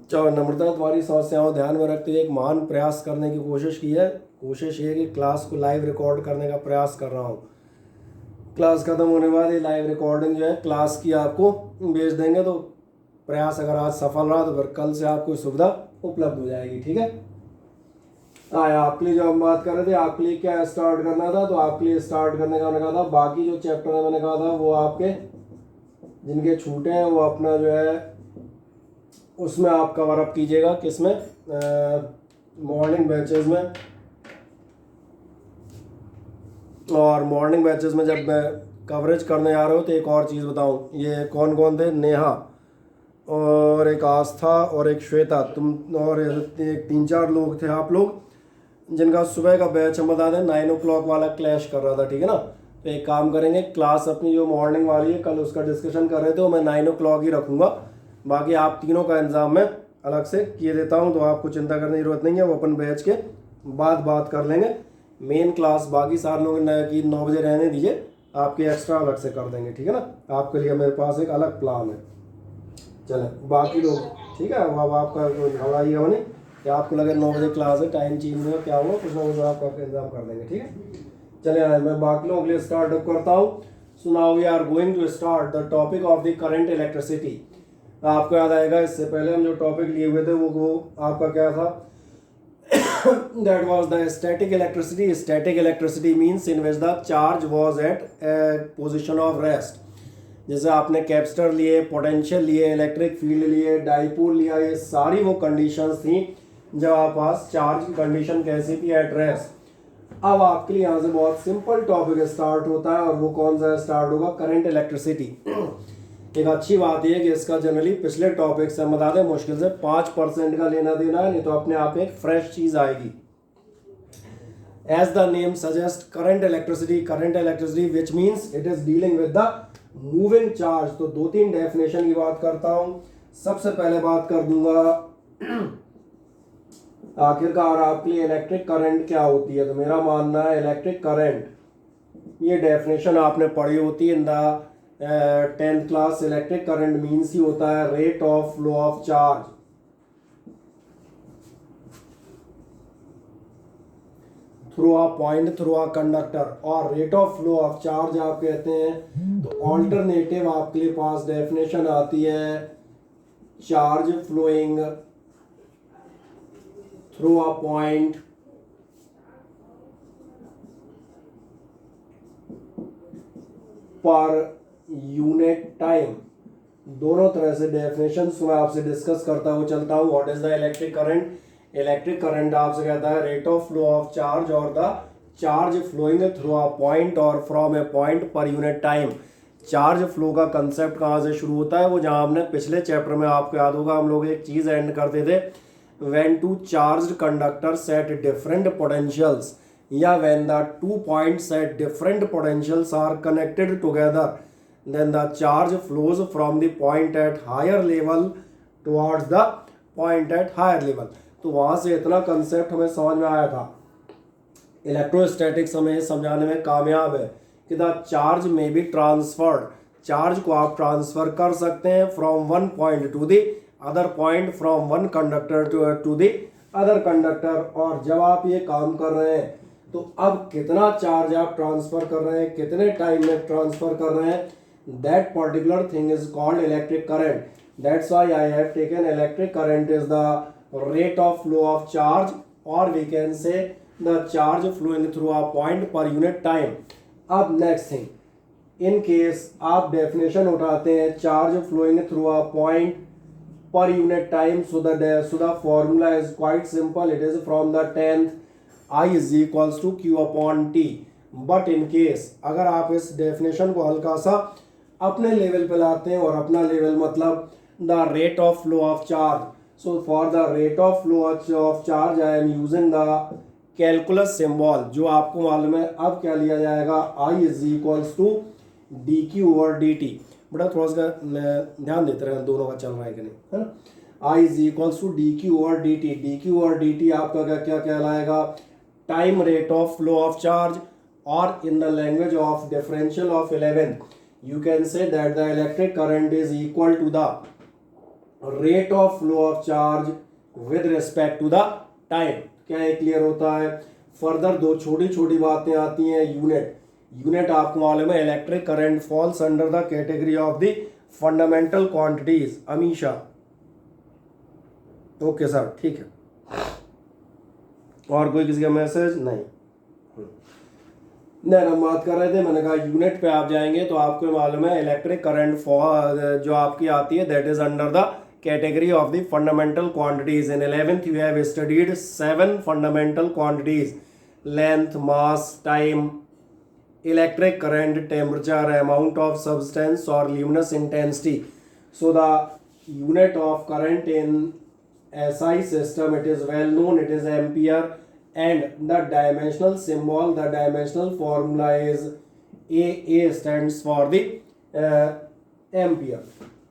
चलो, नम्रता तुम्हारी समस्याओं ध्यान में रखते हुए एक महान प्रयास करने की कोशिश की है। कोशिश ये है कि क्लास को लाइव रिकॉर्ड करने का प्रयास कर रहा हूँ। क्लास खत्म होने के बाद ये लाइव रिकॉर्डिंग जो है क्लास की आपको भेज देंगे। तो प्रयास अगर आज सफल रहा तो फिर कल से आपको सुविधा उपलब्ध हो जाएगी। ठीक है। आपके लिए जो हम बात कर रहे थे, आपके लिए क्या स्टार्ट करना था, तो आपके लिए स्टार्ट करने का मैंने कहा था बाकी जो चैप्टर है मैंने कहा था वो आपके जिनके छूटे हैं वो अपना जो है उसमें आप कवर अप कीजिएगा। किसमें? मॉर्निंग बैचेस में। और मॉर्निंग बैचेस में जब मैं कवरेज करने आ रहा हूँ तो एक और चीज़ बताऊँ, ये कौन कौन थे? नेहा और एक आस्था और एक श्वेता, तुम और एक 3-4 लोग थे आप लोग जिनका सुबह का बैच हम बता दें 9 o'clock वाला क्लैश कर रहा था। ठीक है ना। तो एक काम करेंगे, क्लास अपनी जो मॉर्निंग वाली है कल उसका डिस्कशन कर रहे थे वो मैं 9 o'clock ही रखूँगा। बाकी आप तीनों का इंतजाम मैं अलग से किए देता हूँ, तो आपको चिंता करने की जरूरत नहीं है। वो अपन बैच के बाद बात कर लेंगे। मेन क्लास बाकी सारे लोग की 9 बजे रहने दीजिए, आपके एक्स्ट्रा अलग से कर देंगे। ठीक है ना। आपके लिए मेरे पास एक अलग प्लान है। चले बाकी लोग ठीक है। अब आपका घबराइए नहीं कि आपको लगे 9 बजे क्लास है, टाइम चेंज हुआ क्या हुआ, कुछ ना कुछ आपका इंतजाम कर देंगे। ठीक है। चले मैं बाकी लोगों के लिए स्टार्ट अप करता हूँ। So now we are going to start the topic of the current electricity. आपको याद आएगा इससे पहले हम जो टॉपिक लिए हुए थे वो आपका क्या था? that was the static electricity. Static electricity means in which the charge was at a position of rest. जैसे आपने कैपेसिटर लिए, पोटेंशियल लिए, इलेक्ट्रिक फील्ड लिए, डाइपोल लिया, ये सारी वो कंडीशंस थी जब आप पास चार्ज की कंडीशन कैसी थी? At rest. अब आपके लिए यहाँ से बहुत सिंपल टॉपिक स्टार्ट होता है और वो कौन सा स्टार्ट होगा? Current electricity. एक अच्छी बात यह है कि इसका जनरली पिछले टॉपिक से हम बता दें मुश्किल से 5% का लेना देना है, नहीं तो अपने आप एक फ्रेश चीज आएगी। As the name suggest current electricity which means it is dealing with the moving charge. तो 2-3 डेफिनेशन की बात करता हूं। सबसे पहले बात कर दूंगा आखिरकार आपके लिए इलेक्ट्रिक करंट क्या होती है। तो मेरा मानना है इलेक्ट्रिक करंट, ये डेफिनेशन आपने पढ़ी होती है in the 10th class. Electric current means ही होता है rate of flow of charge through a point through a conductor, और rate of flow of charge आप कहते हैं। तो ऑल्टरनेटिव आपके लिए पास डेफिनेशन आती है charge flowing through a point per unit time. दोनों तरह से डेफिनेशन मैं आपसे डिस्कस करता हुआ चलता हूँ। What is the electric current? Electric current आपसे कहता है rate of flow of charge और the charge flowing through a point और from a point per unit time. Charge flow का कंसेप्ट कहाँ से शुरू होता है? वो जहाँ हमने पिछले चैप्टर में आपको याद होगा हम लोग एक चीज एंड करते थे, when two charge conductors at different potentials, या when the 2 points at different potentials are connected together, then the charge flows from the point at higher level towards the point at higher level। तो वहां से इतना concept हमें समझ में आया था। इलेक्ट्रोस्टैटिक्स हमें समझाने में कामयाब है कि द चार्ज में बी ट्रांसफर्ड, चार्ज को आप ट्रांसफर कर सकते हैं from one point to the other point, from one conductor to the other conductor. और जब आप ये काम कर रहे हैं तो अब कितना चार्ज आप ट्रांसफर कर रहे हैं, कितने टाइम में ट्रांसफर कर रहे हैं, that particular thing is called electric current. That's why I have taken electric current is the rate of flow of charge, or we can say the charge flowing through a point per unit time। अब next thing, in case आप definition उठाते हैं charge flowing through a point per unit time, so the formula is quite simple. It is from the 10th, I is equals to Q upon T। But in case अगर आप इस definition को हल्का सा अपने level पे लाते हैं, और अपना लेवल मतलब the rate of flow of charge, so for the rate of flow of charge I am using the calculus symbol, जो आपको मालूम है अब क्या लिया जाएगा, I is equals to d q over d t. बड़ा थोड़ा सा ध्यान देते रहे दोनों का चल रहा है कि नहीं, है ना। I is equals to d q over d t. D q over d t आपका क्या क्या कहलाएगा? Time rate of flow of charge, or in the language of differential of 11 you can say that the electric current is equal to the rate of flow of charge with respect to the time. क्या ये clear होता है? Further दो छोटी छोटी बातें आती हैं। यूनिट, यूनिट आपको मालूम है electric current falls under the category of the fundamental quantities. Amisha, okay sir, ठीक है। और कोई किसी का मैसेज? नहीं। हम बात कर रहे थे, मैंने कहा यूनिट पे आप जाएंगे तो आपको मालूम है इलेक्ट्रिक करंट जो आपकी आती है that is under the category of the fundamental quantities. In 11th you have studied 7 fundamental quantities: length, mass, time, electric current, temperature, amount of substance और luminous intensity. So the unit of current in SI system, it is well known, it is ampere, and the dimensional symbol, the dimensional formula is A stands for the ampere।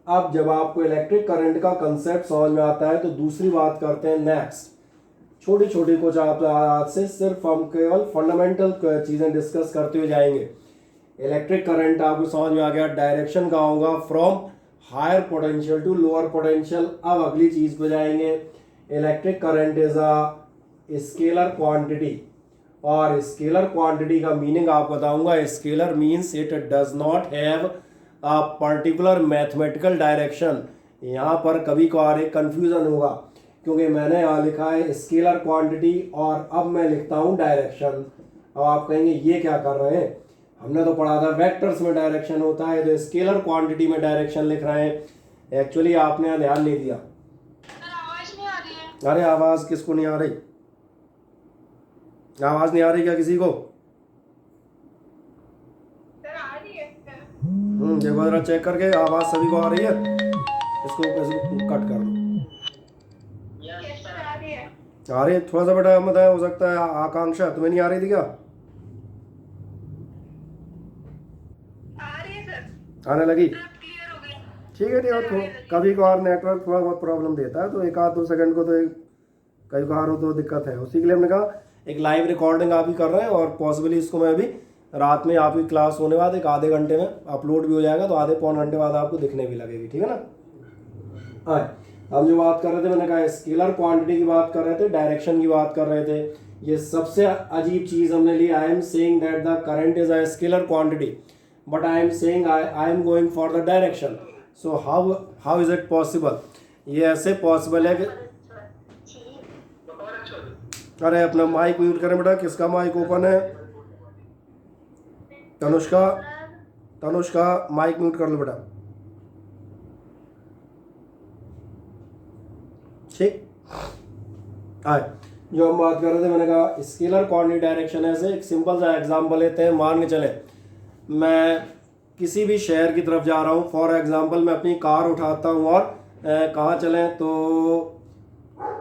अब जब आपको electric current का concept समझ में आता है तो दूसरी बात करते हैं नेक्स्ट। छोटी छोटी कुछ आप आज से सिर्फ हम केवल फंडामेंटल चीज़ें डिस्कस करते हुए जाएंगे। इलेक्ट्रिक करंट आपको समझ में आ गया, डायरेक्शन का होगा from higher potential to lower potential. अब अगली चीज पे जाएंगे। Electric current is a scalar quantity, और स्केलर क्वांटिटी का मीनिंग आप बताऊंगा। Scalar means it does not have a particular mathematical direction. यहाँ पर कभी कभार एक कंफ्यूजन होगा क्योंकि मैंने यहाँ लिखा है स्केलर क्वांटिटी और अब मैं लिखता हूँ डायरेक्शन। अब आप कहेंगे ये क्या कर रहे हैं, हमने तो पढ़ा था वेक्टर्स में डायरेक्शन होता है, तो स्केलर क्वांटिटी में डायरेक्शन लिख रहे हैं। एक्चुअली आपने ध्यान नहीं दिया। आवाज नहीं आ रही है। अरे आवाज किसको नहीं आ रही? आवाज नहीं आ रही क्या किसी को? सर आ रही है। देखो जरा चेक करके, आवाज सभी को आ रही है? इसको कट कर दो। यस सर आ रही है। आ रही है? थोड़ा सा बेटा मत हो सकता है आकांक्षा तुम्हें नहीं आ रही थी क्या? आने लगी? क्लियर हो गई। ठीक है, ठीक है। कभी कभार नेटवर्क थोड़ा बहुत प्रॉब्लम देता है तो एक आध 2 सेकंड को तो कई कभार हो तो दिक्कत है। उसी के लिए हमने कहा एक लाइव रिकॉर्डिंग आप ही कर रहे हैं और पॉसिबली इसको मैं अभी रात में आपकी क्लास होने बाद एक आधे घंटे में अपलोड भी हो जाएगा, तो आधे पौन घंटे बाद आपको दिखने भी लगेगी। ठीक है ना? हाँ, हम जो बात कर रहे थे, मैंने कहा स्केलर क्वांटिटी की बात कर रहे थे, डायरेक्शन की बात कर रहे थे। ये सबसे अजीब चीज हमने ली। I am saying that the current is a scalar quantity but I am saying I am going for the direction. So how is it possible? ये ऐसे पॉसिबल है कि अरे अपना माइक म्यूट करें बेटा। किसका माइक ओपन है? तनुष्का, तनुष्का माइक म्यूट कर लो बेटा। ठीक है, जो हम बात कर रहे थे, मैंने कहा स्केलर क्वांटिटी डायरेक्शन ऐसे। एक सिंपल सा एग्जांपल लेते हैं। मान के चले मैं किसी भी शहर की तरफ जा रहा हूँ। फॉर एग्जांपल मैं अपनी कार उठाता हूँ और कहाँ चलें, तो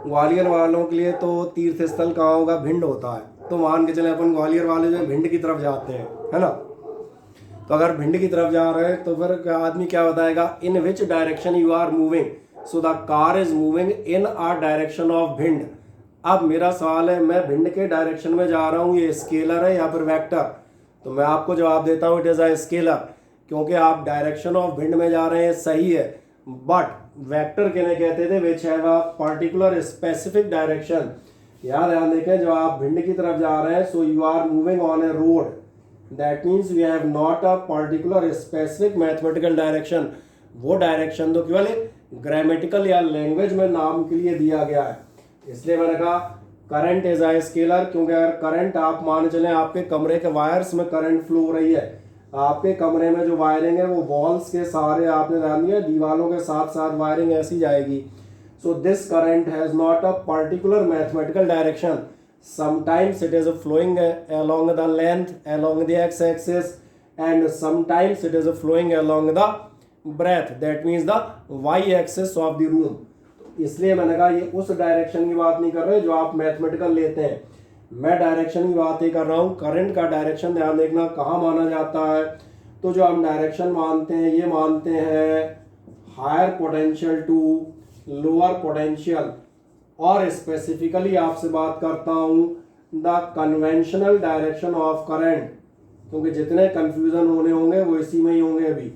ग्वालियर वालों के लिए तो तीर्थ स्थल कहाँ होगा? भिंड होता है। तो मान के चले अपन ग्वालियर वाले जो भिंड की तरफ जाते हैं, है ना? तो अगर भिंड की तरफ जा रहे हैं तो फिर आदमी क्या बताएगा? In which direction you are moving? So the car is moving in a direction of Bhind. अब मेरा सवाल है, मैं भिंड के डायरेक्शन में जा रहा हूँ, ये स्केलर है या फिर वेक्टर? तो मैं आपको जवाब देता हूँ इट इज़ अ स्केलर, क्योंकि आप डायरेक्शन ऑफ भिंड में जा रहे हैं, सही है। बट वेक्टर किन्हें कहते थे? Which have a particular specific direction. याद ध्यान देखें, जब आप भिंड की तरफ जा रहे हैं so you are moving on a road, that means we have not a particular specific mathematical direction. वो डायरेक्शन तो केवल एक ग्रामेटिकल या लैंग्वेज में नाम के लिए दिया गया है। इसलिए मैंने कहा करंट इज अ स्केलर, क्योंकि अगर करंट आप मान चलें आपके कमरे के वायर्स में करंट फ्लो हो रही है, आपके कमरे में जो वायरिंग है वो वॉल्स के सहारे, आपने ध्यान दिया, दीवारों के साथ साथ वायरिंग ऐसी जाएगी। So this current has not a particular mathematical direction. Sometimes it is flowing along the length, along the x axis, and sometimes it is flowing along the breadth, that means the y axis of the room। इसलिए मैंने कहा ये उस direction की बात नहीं कर रहे जो आप मैथमेटिकल लेते हैं, मैं डायरेक्शन की बात ही कर रहा हूँ। करंट का डायरेक्शन ध्यान देखना कहाँ माना जाता है, तो जो हम डायरेक्शन मानते हैं ये मानते हैं higher potential to lower potential, और स्पेसिफिकली आपसे बात करता हूँ the conventional direction of current, क्योंकि जितने कंफ्यूजन होने होंगे वो इसी में ही होंगे। अभी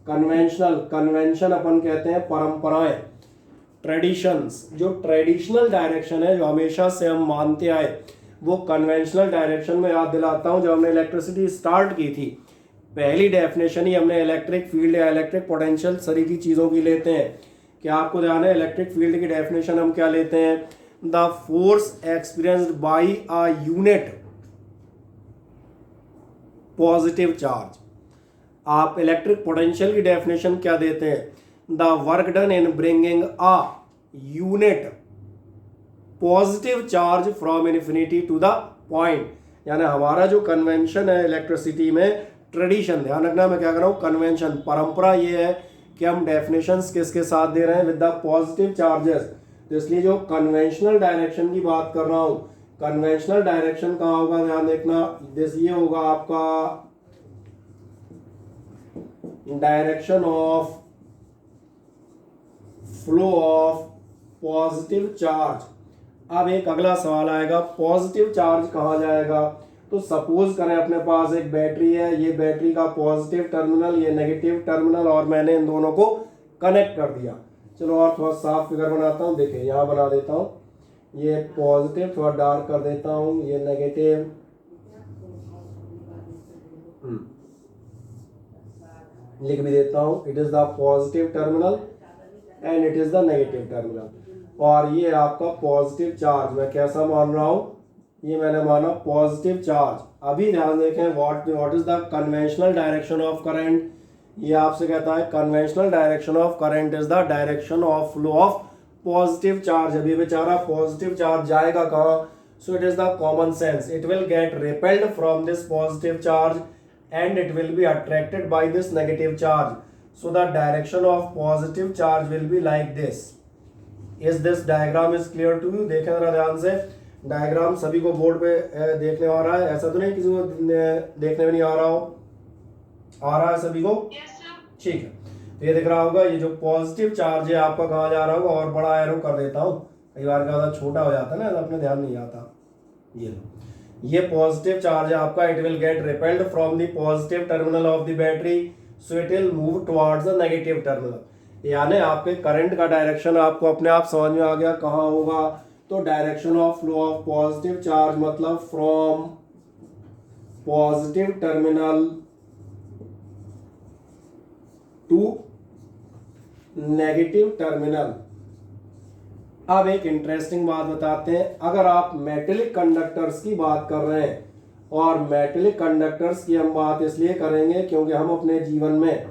कन्वेंशनल, कन्वेंशन अपन कहते हैं परंपराएं, ट्रेडिशंस, जो ट्रेडिशनल डायरेक्शन है जो हमेशा से हम मानते आए वो कन्वेंशनल डायरेक्शन में याद दिलाता हूं। जब हमने इलेक्ट्रिसिटी स्टार्ट की थी पहली डेफिनेशन ही हमने इलेक्ट्रिक फील्ड या इलेक्ट्रिक पोटेंशियल सारी की चीज़ों की लेते हैं। क्या आपको ध्यान है इलेक्ट्रिक फील्ड की डेफिनेशन हम क्या लेते हैं? The force experienced by a unit positive charge. आप इलेक्ट्रिक पोटेंशियल की डेफिनेशन क्या देते हैं? The work done in bringing a unit positive charge from infinity to the point. यानी हमारा जो कन्वेंशन है इलेक्ट्रिसिटी में, ट्रेडिशन, ध्यान रखना मैं क्या कर रहा हूं, कन्वेंशन, परंपरा ये है कि हम डेफिनेशंस किसके साथ दे रहे हैं? With the positive charges. तो इसलिए जो कन्वेंशनल डायरेक्शन की बात कर रहा हूं, कन्वेंशनल डायरेक्शन कहां होगा? ध्यान देखना, ये होगा आपका direction of flow of positive charge. अब एक अगला सवाल आएगा, पॉजिटिव चार्ज कहाँ जाएगा? तो सपोज करें अपने पास एक बैटरी है, ये बैटरी का पॉजिटिव टर्मिनल, ये नेगेटिव टर्मिनल, और मैंने इन दोनों को कनेक्ट कर दिया। चलो और थोड़ा साफ फिगर बनाता हूँ, देखिए यहाँ बना देता हूँ, ये पॉजिटिव थोड़ा डार्क कर देता हूँ, ये नेगेटिव, लिख भी देता हूँ, it is the positive terminal and it is the negative terminal. और ये आपका पॉजिटिव चार्ज मैं कैसा मान रहा हूं? ये मैंने माना पॉजिटिव चार्ज। अभी ध्यान देखें, what is the conventional direction of current? ये आपसे कहता है conventional direction of current is the direction of flow of positive charge. अभी बेचारा पॉजिटिव चार्ज जाएगा कहाँ? So it is the common sense, it will get repelled from this positive charge and it will be attracted by this negative charge. So the direction of positive charge will be like this. Is this diagram is clear to you? देखें जरा ध्यान से, diagram सभी को board पे देखने आ रहा है? ऐसा तो नहीं किसी को देखने में नहीं आ रहा हो? आ रहा है सभी को? Yes, sir. ठीक है, तो ये दिख रहा होगा, ये जो पॉजिटिव चार्ज है आपका कहाँ जा रहा होगा? और बड़ा एरो कर देता हूँ, कई बार क्या होता है छोटा हो जाता है ना, अपने ध्यान नहीं आता। ये लो, ये पॉजिटिव चार्ज है आपका, it will get repelled from the positive terminal of the battery, so it will move towards the negative terminal. यानी आपके करंट का डायरेक्शन आपको अपने आप समझ में आ गया कहाँ होगा? तो direction of flow of positive charge मतलब from positive terminal to negative terminal. अब एक इंटरेस्टिंग बात बताते हैं, अगर आप मेटेलिक कंडक्टर्स की बात कर रहे हैं, और मेटेलिक कंडक्टर्स की हम बात इसलिए करेंगे क्योंकि हम अपने जीवन में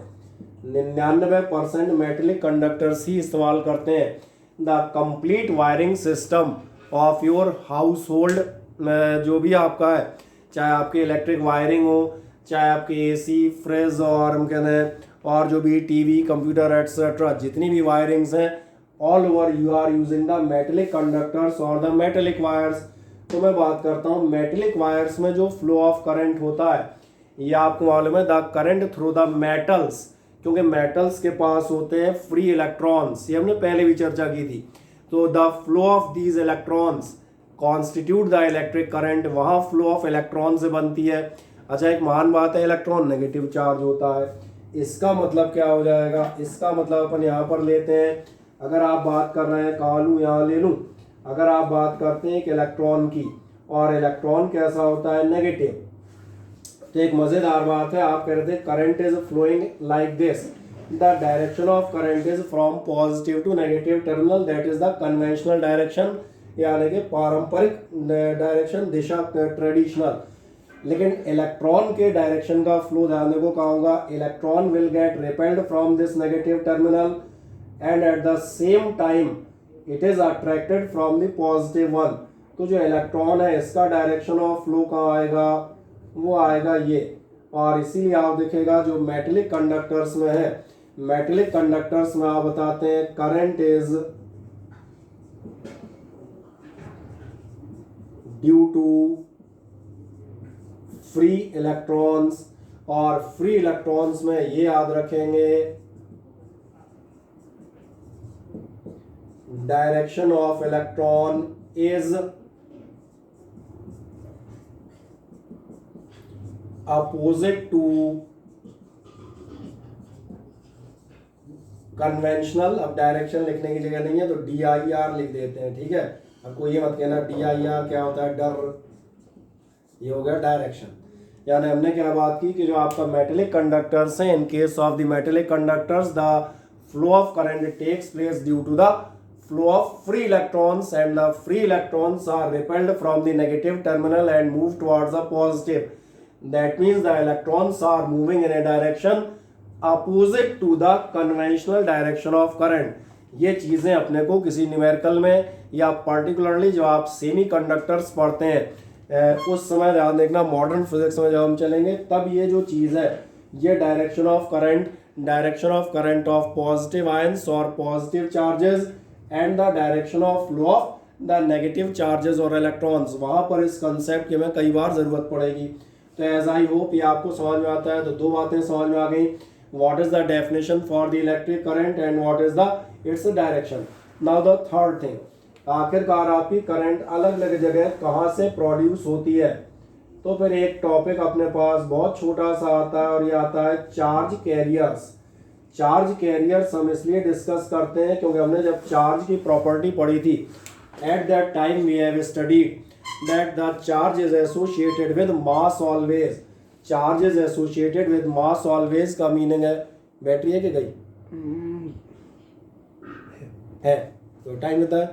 99% मेटेलिक कंडक्टर्स ही इस्तेमाल करते हैं। The complete wiring system of your house hold, जो भी आपका है, चाहे आपकी इलेक्ट्रिक वायरिंग हो, चाहे आपकी एसी, फ्रिज, और हम कहते हैं और जो भी टीवी, कंप्यूटर एटसेट्रा, जितनी भी वायरिंग्स हैं, all over you are using the metallic conductors और द मेटेलिक वायर्स। तो मैं बात करता हूँ मेटेलिक वायर्स में जो फ्लो ऑफ करंट होता है, ये आपको मालूम है, the current through the metals, क्योंकि मेटल्स के पास होते हैं फ्री इलेक्ट्रॉन्स, ये हमने पहले भी चर्चा की थी। तो the flow of these electrons constitute the electric current, वहाँ फ्लो ऑफ इलेक्ट्रॉन से बनती है। अच्छा, एक महान बात है, इलेक्ट्रॉन नेगेटिव चार्ज होता है। इसका मतलब क्या हो जाएगा? इसका मतलब अपन यहाँ पर लेते हैं, अगर आप बात कर रहे हैं, कहाँ लूँ, यहाँ ले लूँ, अगर आप बात करते हैं एक इलेक्ट्रॉन की, और इलेक्ट्रॉन कैसा होता है? नेगेटिव। तो एक मज़ेदार बात है, आप कह रहे थे current is flowing like this, the direction of current is from positive to negative terminal, that is the conventional direction, यानी कि पारंपरिक डायरेक्शन, दिशा, ट्रेडिशनल। लेकिन इलेक्ट्रॉन के डायरेक्शन का फ्लो ध्यान देखो कहाँ होगा? Electron will get repelled from this negative terminal and at the same time it is attracted from the positive one. तो जो इलेक्ट्रॉन है इसका डायरेक्शन ऑफ फ्लो कहाँ आएगा? वो आएगा ये। और इसीलिए आप देखेगा जो मेटेलिक कंडक्टर्स में है, मेटेलिक कंडक्टर्स में आप बताते हैं current is due to free electrons, और फ्री इलेक्ट्रॉन्स में ये याद रखेंगे direction of electron is opposite to conventional, अब डायरेक्शन लिखने की जगह नहीं है तो DIR लिख देते हैं, ठीक है। अब कोई ये मत कहना DIR क्या होता है, डर, ये हो गया डायरेक्शन। यानी हमने क्या बात की कि जो आपका मेटेलिक कंडक्टर्स हैं, in case of the metallic conductors the flow of current takes place due to the flow of free electrons and the free electrons are repelled from the negative terminal and move towards the positive. That means the electrons are moving in a direction opposite to the conventional direction of current. ये चीज़ें अपने को किसी numerical में या particularly जो आप semi conductors पढ़ते हैं उस समय ध्यान देखना, मॉडर्न फिजिक्स में जब हम चलेंगे तब ये जो चीज़ है, ये direction of current of positive ions और positive charges and the direction of flow of the negative charges और इलेक्ट्रॉन्स, वहाँ पर इस कंसेप्ट की हमें कई बार ज़रूरत पड़ेगी। तो एज आई होप ये आपको समझ में आता है। तो दो बातें समझ में आ गई, what is the definition for the electric current and what is the its direction. Now the third thing, आखिरकार आपकी करंट अलग अलग जगह कहाँ से प्रोड्यूस होती है। तो फिर एक टॉपिक अपने पास बहुत छोटा सा आता है और ये आता है चार्ज कैरियर्स। चार्ज कैरियर्स हम इसलिए डिस्कस करते हैं क्योंकि हमने जब चार्ज की प्रॉपर्टी पढ़ी थी, at that time we have studied that the charge is associated with mass always. Charge is associated with mass always का मीनिंग है, बैटरी है कि गई है तो टाइम होता है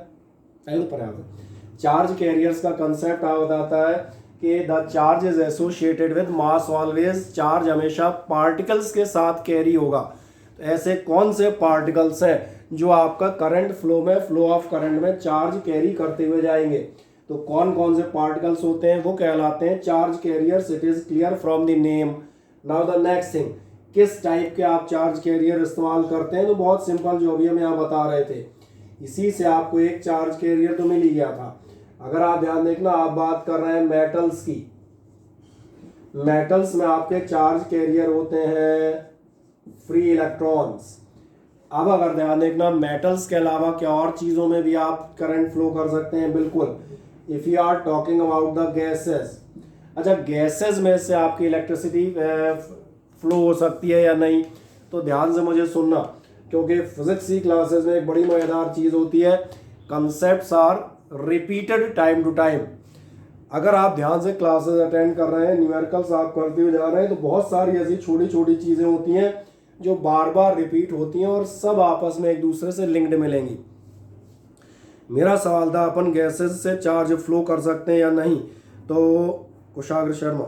पहले पर आता है। चार्ज कैरियर्स का कंसेप्ट बताता है कि the charge is associated with mass always. Charge हमेशा पार्टिकल्स के साथ कैरी होगा। ऐसे कौन से पार्टिकल्स हैं जो आपका करंट फ्लो में, फ्लो ऑफ करंट में चार्ज कैरी करते हुए जाएंगे। तो कौन कौन से पार्टिकल्स होते हैं वो कहलाते हैं charge carriers. It is clear from the name. Now the next thing, किस टाइप के आप चार्ज कैरियर इस्तेमाल करते हैं। तो बहुत सिंपल, जो अभी हम यहाँ बता रहे थे, इसी से आपको एक चार्ज कैरियर तो मिल ही गया था। अगर आप ध्यान देखना, आप बात कर रहे हैं मेटल्स की। मेटल्स में आपके चार्ज कैरियर होते हैं फ्री इलेक्ट्रॉन्स। अब अगर ध्यान देखना, मेटल्स के अलावा क्या और चीज़ों में भी आप करंट फ्लो कर सकते हैं। बिल्कुल, if you are talking about the gases. अच्छा, गैसेस में से आपकी इलेक्ट्रिसिटी फ्लो हो सकती है या नहीं, तो ध्यान से मुझे सुनना, क्योंकि फिजिक्स की क्लासेस में एक बड़ी मज़ेदार चीज़ होती है, concepts are repeated time to time. अगर आप ध्यान से क्लासेस अटेंड कर रहे हैं, न्यूमेरिकल्स आप करते हुए जा रहे हैं, तो बहुत सारी ऐसी छोटी छोटी चीज़ें होती हैं जो बार बार रिपीट होती हैं और सब आपस में एक दूसरे से लिंक्ड मिलेंगी। मेरा सवाल था, अपन गैसेस से चार्ज फ्लो कर सकते हैं या नहीं। तो कुशाग्र शर्मा,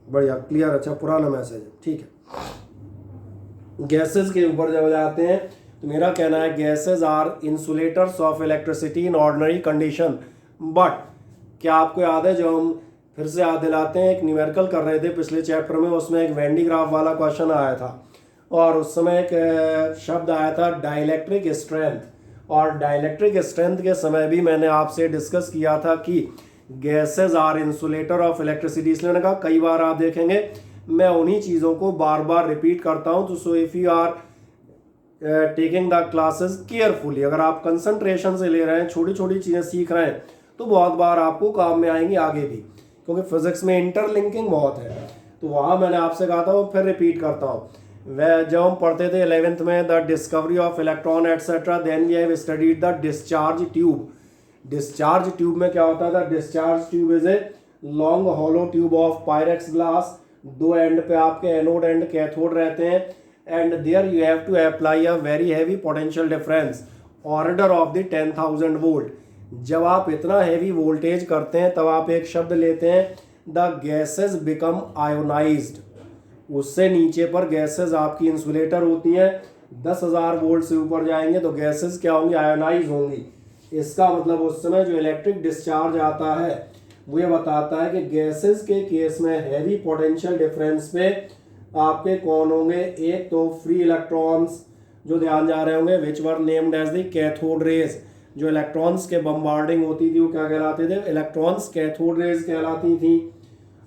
बढ़िया, क्लियर, अच्छा पुराना मैसेज है, ठीक है। गैसेस के ऊपर जब जाते हैं तो मेरा कहना है gases are insulators of electricity in ordinary condition. But क्या आपको याद है, जो हम फिर से याद दिलाते हैं, एक न्यूमेरिकल कर रहे थे पिछले चैप्टर में, उसमें एक वेन डी ग्राफ वाला क्वेश्चन आया था और उस समय एक शब्द आया था डाइलेक्ट्रिक स्ट्रेंथ। और डाइलेक्ट्रिक स्ट्रेंथ के समय भी मैंने आपसे डिस्कस किया था कि gases are insulator of electricity. इसलिए मैंने कहा कई बार आप देखेंगे मैं उन्हीं चीज़ों को बार बार रिपीट करता हूँ। तो so if you are taking the classes carefully, अगर आप कंसंट्रेशन से ले रहे हैं, छोटी छोटी चीज़ें सीख रहे हैं, तो बहुत बार आपको काम में आएंगी आगे भी, क्योंकि फिजिक्स में इंटरलिंकिंग बहुत है। तो वहाँ मैंने आपसे कहा था, वो फिर रिपीट करता हूँ। वह जब हम पढ़ते थे 11th में the discovery of electron etcetera, then we have studied the discharge tube. Discharge tube में क्या होता था, discharge tube is a long hollow tube of Pyrex glass. दो एंड पे आपके एनोड एंड कैथोड रहते हैं, and there you have to apply a very heavy potential difference order of the 10,000 volt. जब आप इतना हैवी वोल्टेज करते हैं तब आप एक शब्द लेते हैं, द गैसेस बिकम आयोनाइज्ड। उससे नीचे पर गैसेस आपकी इंसुलेटर होती हैं, 10,000 वोल्ट से ऊपर जाएंगे तो गैसेस क्या होंगी, आयोनाइज होंगी। इसका मतलब उस समय जो इलेक्ट्रिक डिस्चार्ज आता है वो ये बताता है कि गैसेस के केस में हैवी पोटेंशियल डिफरेंस पे आपके कौन होंगे, एक तो फ्री इलेक्ट्रॉन्स जो ध्यान जा रहे होंगे, which were named as the cathode rays. जो इलेक्ट्रॉन्स के बम्बार्डिंग होती थी वो क्या कहलाते थे, इलेक्ट्रॉन्स कैथोड रेज कहलाती थी।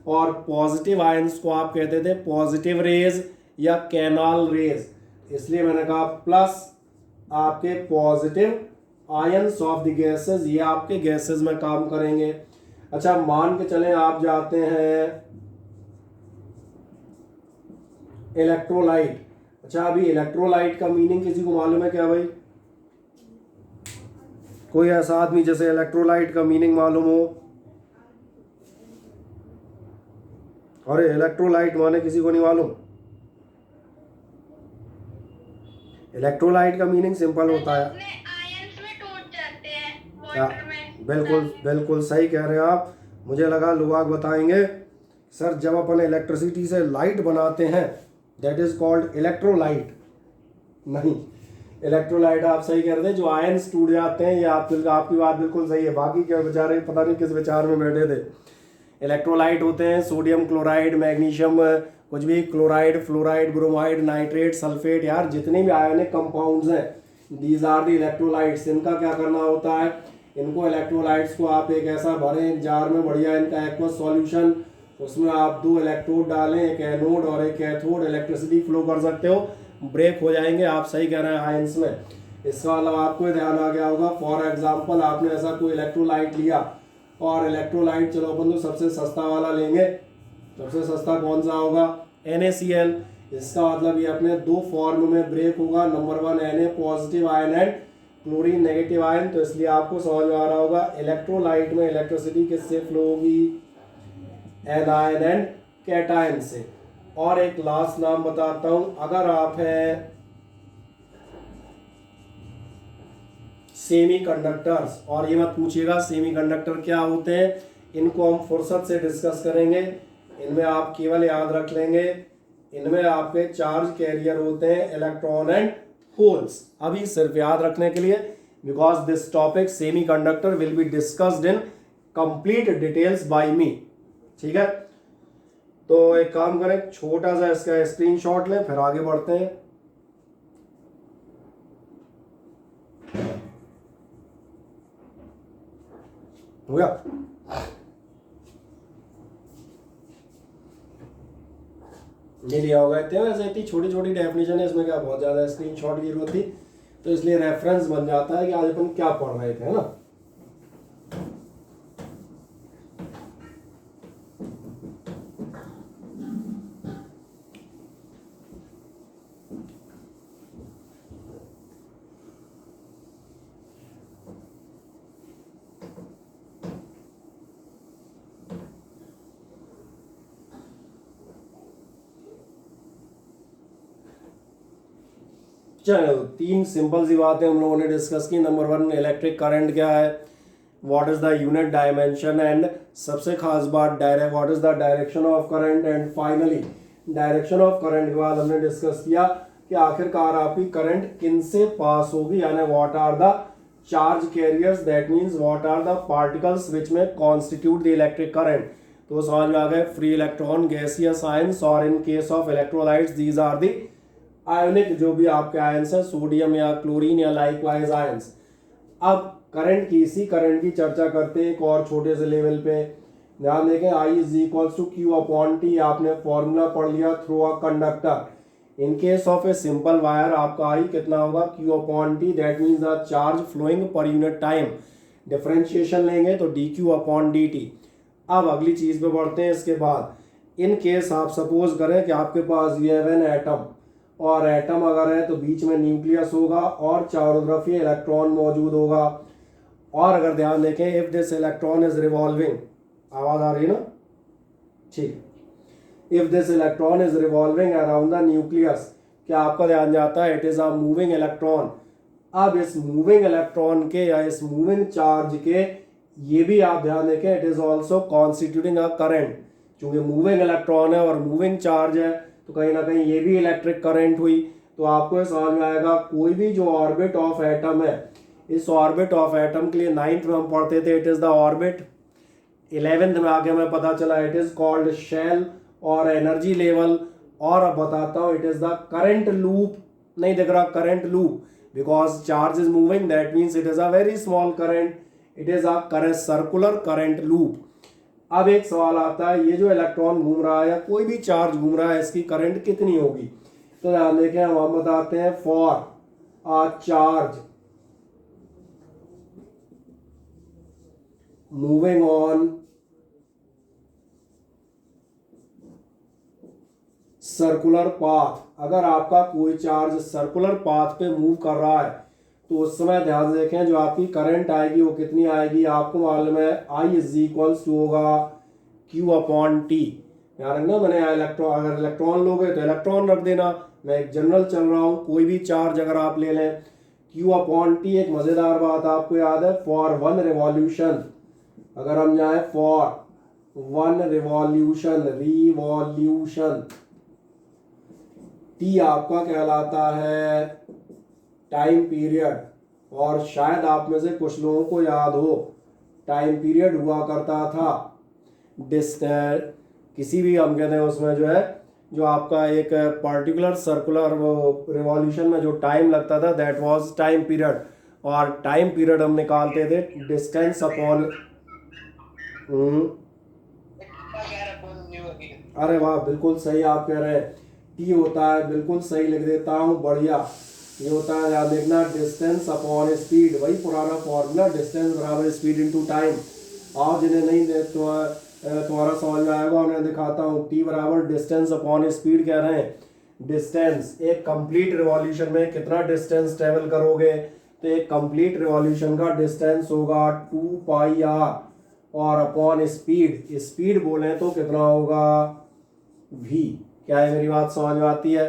और पॉजिटिव आयंस को आप कहते थे पॉजिटिव रेज या कैनाल रेज। इसलिए मैंने कहा प्लस आपके positive ions of the gases, ये आपके गैसेस में काम करेंगे। अच्छा, मान के चलें आप जाते हैं इलेक्ट्रोलाइट, अच्छा, अभी इलेक्ट्रोलाइट का मीनिंग किसी को मालूम है क्या भाई? कोई ऐसा आदमी जैसे इलेक्ट्रोलाइट का मीनिंग मालूम हो? अरे इलेक्ट्रोलाइट माने किसी को नहीं मालूम? इलेक्ट्रोलाइट का मीनिंग सिंपल होता है। आयंस में टूट जाते हैं क्या? वाटर में। बिल्कुल बिल्कुल सही कह रहे हैं आप। मुझे लगा लोग बताएंगे सर जब अपन इलेक्ट्रिसिटी से लाइट बनाते हैं दैट इज कॉल्ड इलेक्ट्रोलाइट। नहीं, इलेक्ट्रोलाइट आप सही कह रहे थे, जो आयंस टूट जाते हैं, ये आपकी बात बिल्कुल सही है। बाकी क्या बेचारे पता नहीं किस विचार में बैठे थे। इलेक्ट्रोलाइट होते हैं सोडियम क्लोराइड, मैग्नीशियम, कुछ भी, chloride, fluoride, bromide, nitrate, sulphate, यार जितने भी आयोनिक कंपाउंड्स हैं दीज आर द इलेक्ट्रोलाइट्स। इनका क्या करना होता है, इनको इलेक्ट्रोलाइट्स को आप एक ऐसा भरें एक जार में, बढ़िया इनका एक्वस सॉल्यूशन, उसमें आप 2 इलेक्ट्रोड डालें, एक एनोड और एक कैथोड, इलेक्ट्रिसिटी फ्लो कर सकते हो, ब्रेक हो जाएंगे। आप सही कह रहे हैं आयंस में। इसका मतलब आपको ध्यान आ गया होगा। फॉर एग्जाम्पल आपने ऐसा कोई इलेक्ट्रोलाइट लिया, और इलेक्ट्रोलाइट चलो अपन तो सबसे सस्ता वाला लेंगे, सबसे सस्ता कौन सा होगा? NaCl। इसका मतलब ये अपने 2 फॉर्म में ब्रेक होगा, number 1 Na positive ion and chlorine negative ion. तो इसलिए आपको समझ में आ रहा होगा इलेक्ट्रोलाइट में इलेक्ट्रिसिटी किससे फ्लो होगी? एनायन एंड कैटायन से। और एक लास्ट नाम बताता हूं, अगर आप हैं सेमीकंडक्टर्स, और ये मत पूछिएगा सेमीकंडक्टर क्या होते हैं, इनको हम फुर्सत से डिस्कस करेंगे। इनमें आप केवल याद रख लेंगे, इनमें आपके चार्ज कैरियर होते हैं इलेक्ट्रॉन एंड होल्स। अभी सिर्फ याद रखने के लिए, because this topic semiconductor will be discussed in complete details by me. ठीक है, तो एक काम करें, छोटा सा इसका स्क्रीनशॉट लें, फिर आगे बढ़ते हैं। हो गया? ये लिया होगा। इतने वैसे इतनी छोटी छोटी डेफिनेशन है, इसमें क्या बहुत ज़्यादा स्क्रीनशॉट की जरूरत थी, तो इसलिए रेफरेंस बन जाता है कि आज अपन क्या पढ़ रहे थे, है ना। चलो 3 सिंपल सी बातें हम लोगों ने डिस्कस की। नंबर 1 इलेक्ट्रिक करंट क्या है, what is the unit dimension, and सबसे खास बात direct what is the direction of current, and finally direction of current के बाद हमने डिस्कस किया कि आखिरकार आपकी करंट किन से पास होगी, यानी what are the charge carriers, that means what are the particles which में कॉन्स्टिट्यूट द इलेक्ट्रिक करंट। तो समझ में आ गए, फ्री इलेक्ट्रॉन, गैसियस आयंस, और in case of electrolytes these are the ionic, जो भी आपके आयंस हैं, सोडियम या क्लोरीन या लाइकवाइज आयंस। अब करंट की, इसी करंट की चर्चा करते हैं एक और छोटे से लेवल पे। ध्यान देखें, I is equals to q upon t, आपने फॉर्मूला पढ़ लिया through a conductor. In case of a simple wire आपका I कितना होगा? Q upon t, that means the charge flowing per unit time. Differentiation लेंगे तो d q upon d t. अब अगली चीज पे बढ़ते हैं। इसके बाद इन केस आप सपोज करें कि आपके पास ये है एन एटम, और एटम अगर है तो बीच में न्यूक्लियस होगा और चारों तरफ ये इलेक्ट्रॉन मौजूद होगा। और अगर ध्यान देखें, if this electron is revolving, आवाज आ रही है ना? ठीक, if this electron is revolving around the nucleus, क्या आपका ध्यान जाता है? It is a moving electron. अब इस मूविंग इलेक्ट्रॉन के या इस मूविंग चार्ज के, ये भी आप ध्यान देखें, it is also constituting a current. चूंकि मूविंग इलेक्ट्रॉन है और मूविंग चार्ज है, तो कहीं ना कहीं ये भी इलेक्ट्रिक करंट हुई। तो आपको समझ में आएगा, कोई भी जो ऑर्बिट ऑफ एटम है, इस ऑर्बिट ऑफ एटम के लिए 9th में हम पढ़ते थे it is the orbit, 11th में आके हमें पता चला इट इज कॉल्ड शेल और एनर्जी लेवल। और अब बताता हूं, it is the current loop. नहीं दिख रहा? Current loop, because charge is moving, that means it is a very small current, it is a current circular current loop. अब एक सवाल आता है, ये जो इलेक्ट्रॉन घूम रहा है या कोई भी चार्ज घूम रहा है, इसकी करंट कितनी होगी? तो ध्यान देखें, हम बताते हैं for a charge moving on circular path, अगर आपका कोई चार्ज सर्कुलर पाथ पे मूव कर रहा है तो उस समय ध्यान से देखें जो आपकी करंट आएगी वो कितनी आएगी, आपको मालूम है I इज इक्वल्स टू होगा Q अपॉन टी। यार रखना, मैंने अगर इलेक्ट्रॉन लोगे तो इलेक्ट्रॉन रख देना, मैं एक जनरल चल रहा हूँ, कोई भी चार्ज अगर आप ले लें Q अपॉन टी। एक मजेदार बात आपको याद है, फॉर वन रिवॉल्यूशन, अगर हम जाए फॉर वन रिवॉल्यूशन टी आपका कहलाता है टाइम पीरियड। और शायद आप में से कुछ लोगों को याद हो टाइम पीरियड हुआ करता था किसी भी हम कहते हैं उसमें जो है जो आपका एक पर्टिकुलर सर्कुलर रिवॉल्यूशन में जो टाइम लगता था दैट वाज टाइम पीरियड। और टाइम पीरियड हम निकालते थे डिस्टेंस अपॉन अरे वाह बिल्कुल सही आप कह रहे हैं, टी होता है, बिल्कुल सही लिख देता हूँ, बढ़िया। ये होता है, याद देखना, डिस्टेंस अपॉन स्पीड, वही पुराना फॉर्मूला, डिस्टेंस बराबर स्पीड इनटू टाइम। आप जिन्हें नहीं दे तो तुम्हारा समझ में आएगा, मैं दिखाता हूँ। टी बराबर डिस्टेंस अपॉन स्पीड कह रहे हैं। डिस्टेंस, एक कंप्लीट रिवॉल्यूशन में कितना डिस्टेंस ट्रेवल करोगे, तो एक कंप्लीट रिवॉल्यूशन का डिस्टेंस होगा 2 पाई आर, और अपॉन स्पीड, स्पीड बोले तो कितना होगा v। क्या है, मेरी बात समझ में आती है।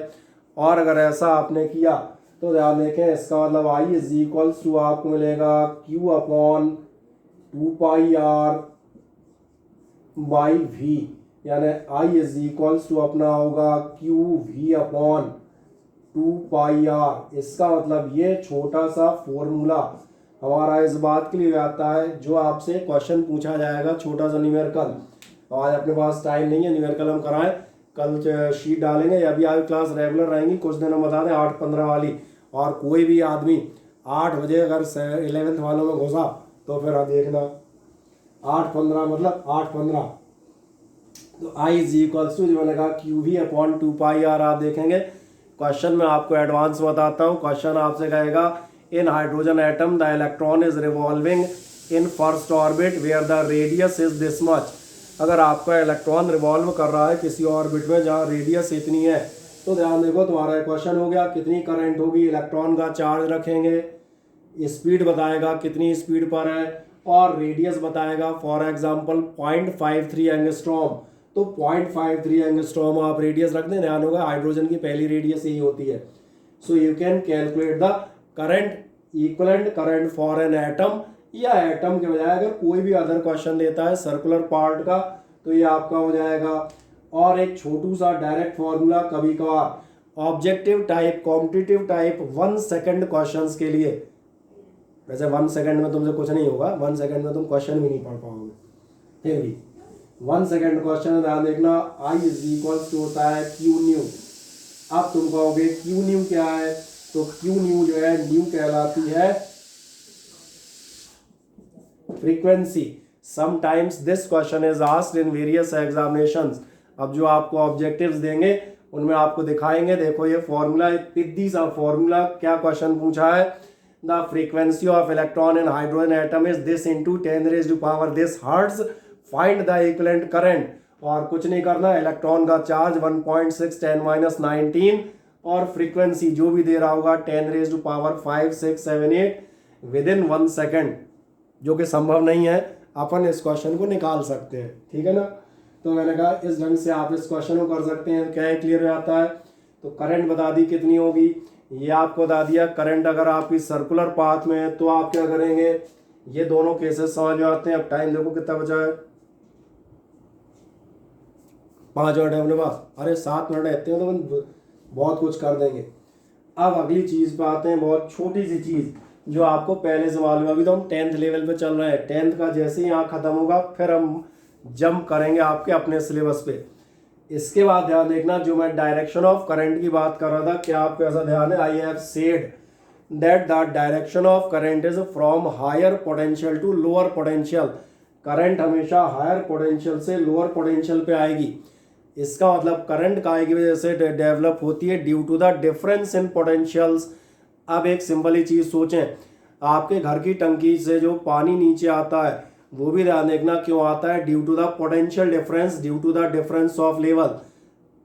और अगर ऐसा आपने किया तो ध्यान देखें, इसका मतलब I इज इक्वल्स टू आपको मिलेगा Q upon 2 pi r by v, यानी I इज इक्वल्स टू अपना होगा Q v upon 2 pi r. इसका मतलब ये छोटा सा फॉर्मूला हमारा इस बात के लिए आता है, जो आपसे क्वेश्चन पूछा जाएगा छोटा सा न्यूमेरिकल। आज अपने पास टाइम नहीं है न्यूमेरिकल हम कराएं, कल शीट डालेंगे, या अभी आज क्लास रेगुलर रहेंगी, कुछ दिन हम बता दें 8:15 वाली। और कोई भी आदमी 8 बजे अगर 11th वालों में घुसा तो फिर देखना 8:15 मतलब 8:15, तो I इज इक्वल्स टू जो मैंने कहा q v upon 2 pi r. आप देखेंगे क्वेश्चन में आपको एडवांस बताता हूँ। क्वेश्चन आपसे कहेगा in hydrogen atom the electron is revolving in first orbit where the radius is this much. अगर आपका इलेक्ट्रॉन रिवॉल्व कर रहा है किसी ऑर्बिट में जहाँ रेडियस इतनी है, तो ध्यान देखो तुम्हारा क्वेश्चन हो गया कितनी करंट होगी, इलेक्ट्रॉन का चार्ज रखेंगे, स्पीड बताएगा कितनी स्पीड पर है, और रेडियस बताएगा फॉर एग्जांपल 0.53 एंगस्ट्रॉम। तो 0.53 एंगस्ट्रॉम आप रेडियस रख दें, ध्यान होगा हाइड्रोजन की पहली रेडियस यही होती है। So you can calculate the current, equivalent current for an atom, या एटम के बजाय अगर कोई भी अदर क्वेश्चन देता है सर्कुलर पार्ट का तो ये आपका हो जाएगा। और एक छोटू सा डायरेक्ट फॉर्मूला कभी कभार objective type, competitive type 1 second questions के लिए, वैसे 1 सेकंड में तुमसे कुछ नहीं होगा, 1 सेकंड में तुम क्वेश्चन भी नहीं पढ़ पाओगे, फिर भी 1 सेकंड क्वेश्चन ध्यान देखना, I इज इक्वल्स टू होता है क्यू न्यू। अब तुम कहोगे क्यू न्यू क्या है, तो क्यू न्यू जो है न्यू कहलाती है frequency. Sometimes this question is asked in various examinations. अब जो आपको ऑब्जेक्टिव्स देंगे उनमें आपको दिखाएंगे, देखो ये फॉर्मूला, पिद्दी सा फॉर्मूला, क्या क्वेश्चन पूछा है, the frequency of electron in hydrogen atom is this into 10 raise to power this hertz, find the equivalent current. और कुछ नहीं करना, इलेक्ट्रॉन का चार्ज 1.6 10 - 19 और फ्रीक्वेंसी जो भी दे रहा होगा 10 raise to power 5 6 7 8 within 1 second, जो कि संभव नहीं है, अपन इस क्वेश्चन को निकाल सकते हैं, ठीक है ना। तो मैंने कहा इस ढंग से आप इस क्वेश्चन को कर सकते हैं। क्या क्लियर हो जाता है। तो करंट बता दी कितनी होगी, ये आपको बता दिया। करंट अगर आपकी सर्कुलर पाथ में है तो आप क्या करेंगे, ये दोनों केसेस समझ में आते हैं। अब टाइम देखो कितना बचा है, 5 मिनट है अपने पास, अरे 7 मिनट रहते हैं तो बहुत कुछ कर देंगे। अब अगली चीज पे आते हैं, बहुत छोटी सी चीज जो आपको पहले से मालूम है। अभी तो हम 10th लेवल पे चल रहे हैं, 10th का जैसे ही यहाँ खत्म होगा फिर हम जंप करेंगे आपके अपने सिलेबस पे। इसके बाद ध्यान देखना, जो मैं डायरेक्शन ऑफ करंट की बात कर रहा था, क्या आपको ऐसा ध्यान है, I have said that the direction of current is from higher potential to lower potential. Current हमेशा हायर पोटेंशियल से लोअर पोटेंशियल पे आएगी। इसका मतलब करंट काय की वजह से डेवलप होती है, due to the difference in potentials. अब एक सिंपल ही चीज सोचें, आपके घर की टंकी से जो पानी नीचे आता है वो भी ध्यान देखना क्यों आता है, due to the potential difference, due to the difference of level.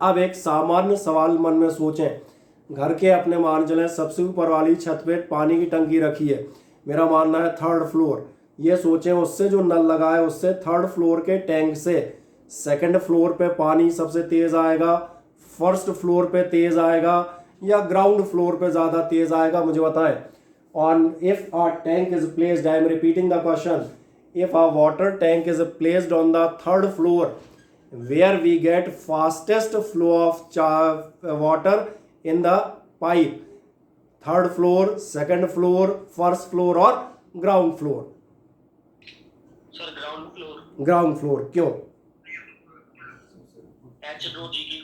अब एक सामान्य सवाल मन में सोचें, घर के अपने मान चलें सबसे ऊपर वाली छत पे पानी की टंकी रखी है, मेरा मानना है 3rd फ्लोर। ये सोचें उससे जो नल लगा है उससे 3rd फ्लोर के टैंक से 2nd फ्लोर पे पानी सबसे तेज आएगा, 1st फ्लोर पे तेज आएगा या ग्राउंड फ्लोर पे ज़्यादा तेज आएगा, मुझे बताएं। On if a tank is placed, I am repeating the question, if a water tank is placed on the 3rd floor, where we get fastest flow of water in the pipe, 3rd floor, 2nd floor, 1st floor और ground floor? Sir ground floor. Ground floor क्यों? HOG की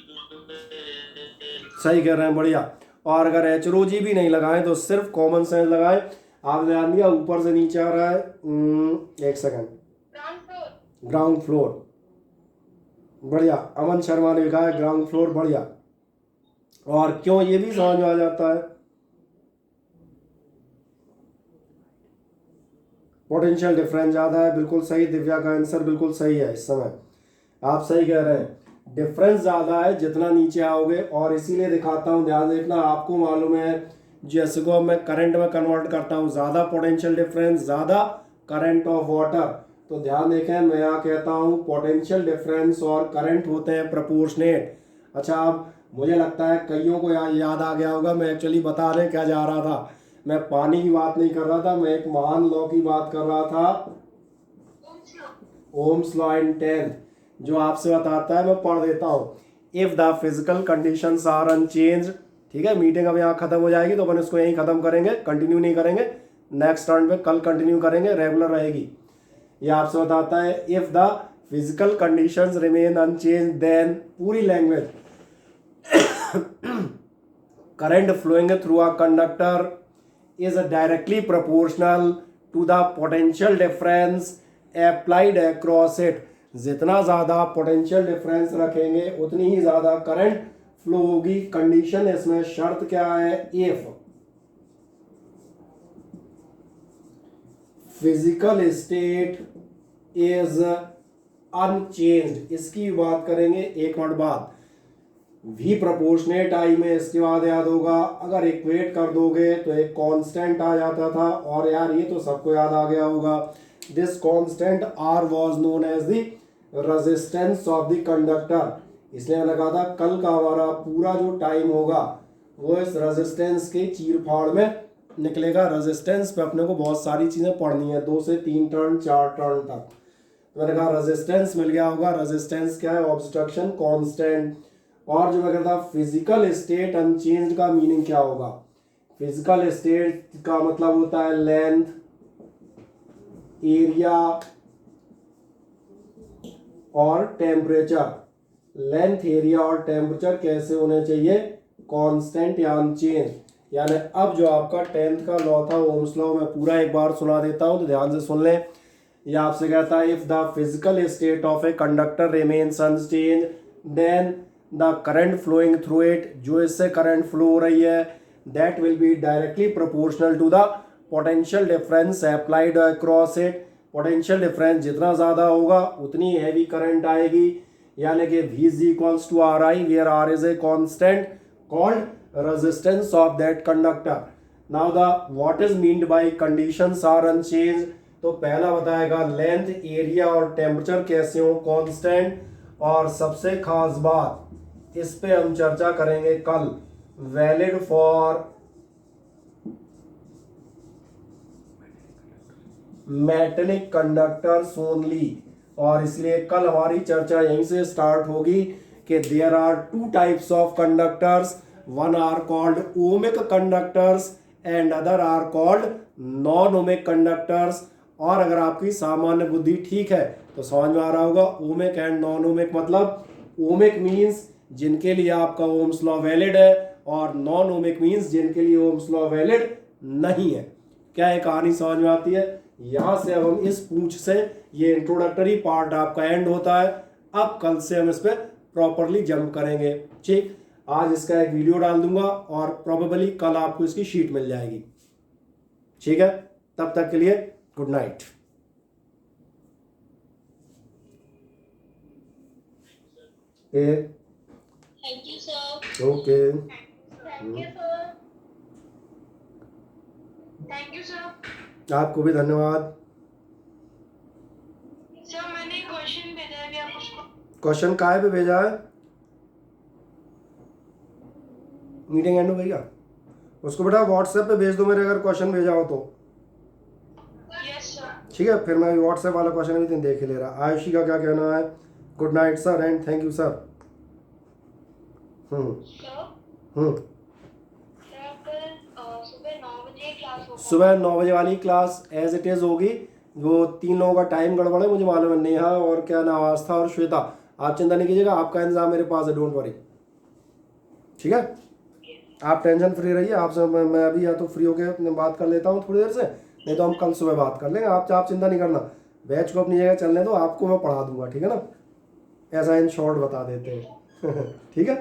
सही कह रहे हैं, बढ़िया। और अगर HOG भी नहीं लगाएं तो सिर्फ कॉमन सेंस लगाएं। आप ध्यान दिया ऊपर से नीचे आ रहा है, एक second, ground floor. Ground floor, बढ़िया। अमन शर्मा ने लिखा है ग्राउंड फ्लोर, बढ़िया। और क्यों, ये भी समझ में आ जाता है। पोटेंशियल डिफरेंस ज़्यादा है, बिल्कुल सही। दिव्या का आंसर बिल्कुल सही है। इस समय आप सही कह रहे हैं, डिफरेंस ज़्यादा है जितना नीचे आओगे। और इसीलिए दिखाता हूँ, ध्यान देखना। आपको मालूम है जैसे को मैं करंट में कन्वर्ट करता हूँ, ज़्यादा पोटेंशियल डिफरेंस, ज़्यादा करंट ऑफ वाटर। तो ध्यान देखें, मैं यहाँ कहता हूँ पोटेंशियल डिफरेंस और करंट होते हैं प्रोपोर्शनेट। अच्छा, अब मुझे लगता है कईयों को याद आ गया होगा, मैं एक्चुअली बताने क्या जा रहा था। मैं पानी की बात नहीं कर रहा था, मैं एक महान लॉ की बात कर रहा था, ओम्स लॉ इन 10th, जो आपसे बताता है, मैं पढ़ देता हूँ। If the physical conditions are unchanged, ठीक है, मीटिंग अब यहाँ खत्म हो जाएगी तो अपन इसको यहीं खत्म करेंगे, कंटिन्यू नहीं करेंगे। नेक्स्ट टर्न पे कल कंटिन्यू करेंगे, रेगुलर रहेगी। ये आपसे बताता है if the physical conditions remain unchange then, पूरी language, current flowing through a conductor is directly proportional to the potential difference applied across it। जितना ज़्यादा पोटेंशियल डिफरेंस रखेंगे उतनी ही ज़्यादा करंट फ्लो होगी। कंडीशन इसमें शर्त क्या है, if physical state is unchanged, इसकी बात करेंगे एक मिनट बाद। भी प्रोपोर्शनेट आई में इसके बाद याद होगा, अगर इक्वेट कर दोगे तो एक कांस्टेंट आ जाता था। और यार ये तो सबको याद आ गया होगा, this constant R was known as the resistance of the conductor. इसलिए मैंने कहा था कल का हमारा पूरा जो टाइम होगा वो इस रेजिस्टेंस के चीर फाड़ में निकलेगा। रेजिस्टेंस पे अपने को बहुत सारी चीज़ें पढ़नी है, 2 से 3 टर्न 4 टर्न तक। तो मैंने कहा रेजिस्टेंस मिल गया होगा। रेजिस्टेंस क्या है, ऑब्स्ट्रक्शन कांस्टेंट। और जो मैं कहता फिजिकल स्टेट अनचेंज्ड का मीनिंग क्या होगा, फिजिकल स्टेट का मतलब होता है लेंथ, एरिया और टेम्परेचर। लेंथ, एरिया और टेम्परेचर कैसे होने चाहिए, कांस्टेंट या अनचेंज। यानी अब जो आपका 10th का लॉ था, ओम्स लॉ, मैं पूरा एक बार सुना देता हूं तो ध्यान से सुन लें। ये आपसे कहता है if the physical state of a conductor remains unchanged then the current flowing through it, जो इससे करंट फ्लो हो रही है, that will be directly proportional to the potential difference applied across it. Potential difference जितना ज़्यादा होगा उतनी heavy current आएगी। यानी कि V is equals to Ri, where R is a constant called resistance of that conductor. Now the what is meant by conditions are unchanged, तो पहला बताएगा लेंथ, एरिया और टेम्परेचर कैसे हो कांस्टेंट। और सबसे खास बात, इस पे हम चर्चा करेंगे कल, valid for metallic conductors only. और इसलिए कल हमारी चर्चा यहीं से स्टार्ट होगी कि there are 2 types of conductors, one are called ohmic conductors and other are called non ohmic conductors. और अगर आपकी सामान्य बुद्धि ठीक है तो समझ में आ रहा होगा ओमिक एंड नॉन ओमिक मतलब, ओमिक मीन्स जिनके लिए आपका ओम्स लॉ वैलिड है और नॉन ओमिक मीन्स जिनके लिए ओम्स लॉ वैलिड नहीं है। क्या एक कहानी समझ में आती है? यहाँ से अब हम इस पूछ से ये इंट्रोडक्टरी पार्ट आपका एंड होता है। अब कल से हम इस पर प्रॉपरली जंप करेंगे। ठीक, आज इसका एक वीडियो डाल दूंगा और प्रोबेबली कल आपको इसकी शीट मिल जाएगी। ठीक है, तब तक के लिए good night. Thank okay. Thank you sir. Thank you sir. आपको भी धन्यवाद। सर मैंने क्वेश्चन भेजा है, अभी आप उसको क्वेश्चन काय पे भेजा है? मीटिंग एंड हो गई क्या? उसको बेटा व्हाट्सएप पे भेज दो मेरे, अगर क्वेश्चन भेजा हो तो। Yes sir. ठीक है, फिर मैं व्हाट्सएप वाला क्वेश्चन अभी दिन देख ही ले रहा। आयुषी का क्या कहना है? Good night sir and thank you sir. Sir hmm sir कल सुबह 9 बजे क्लास होगा। सुबह 9 बजे वाली क्लास एज इट इज़ होगी। वो 3 लोगों का टाइम गड़बड़ है, मुझे मालूम है। नेहा और क्या नाम, आस्था और श्वेता। आप चिंता नहीं कीजिएगा, आपका इंतजाम मेरे पास है, डोंट वरी। ठीक है, आप टेंशन फ्री रहिए। आपसे मैं अभी या तो फ्री होकर बात कर लेता हूँ थोड़ी देर से, नहीं तो हम कल सुबह बात कर लेंगे। आप चिंता नहीं करना, बैच को अपनी जगह चलने दो, आपको मैं पढ़ा दूंगा। ठीक है ना, ऐसा इन शॉर्ट बता देते हैं। ठीक है।